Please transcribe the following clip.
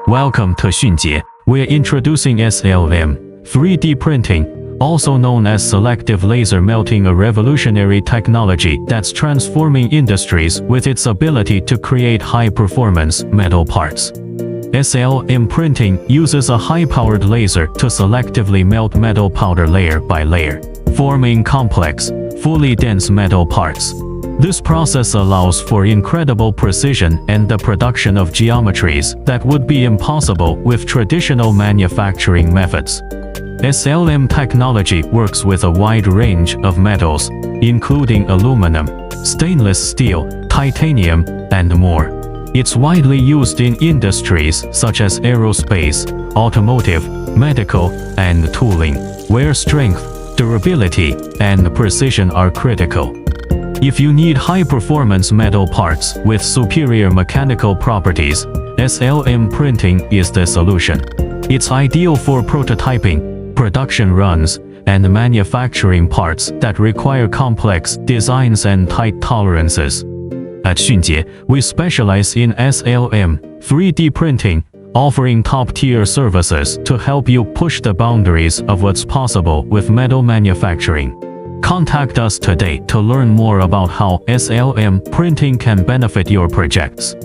Welcome to Xunjie. We're introducing SLM, 3D printing, also known as Selective Laser Melting, a revolutionary technology that's transforming industries with its ability to create high-performance metal parts. SLM printing uses a high-powered laser to selectively melt metal powder layer by layer, forming complex, fully dense metal parts. This process allows for incredible precision and the production of geometries that would be impossible with traditional manufacturing methods. SLM technology works with a wide range of metals, including aluminum, stainless steel, titanium, and more. It's widely used in industries such as aerospace, automotive, medical, and tooling, where strength, durability, and precision are critical. If you need high-performance metal parts with superior mechanical properties, SLM printing is the solution. It's ideal for prototyping, production runs, and manufacturing parts that require complex designs and tight tolerances. At Xunjie, we specialize in SLM, 3D printing, offering top-tier services to help you push the boundaries of what's possible with metal manufacturing. Contact us today to learn more about how SLM printing can benefit your projects.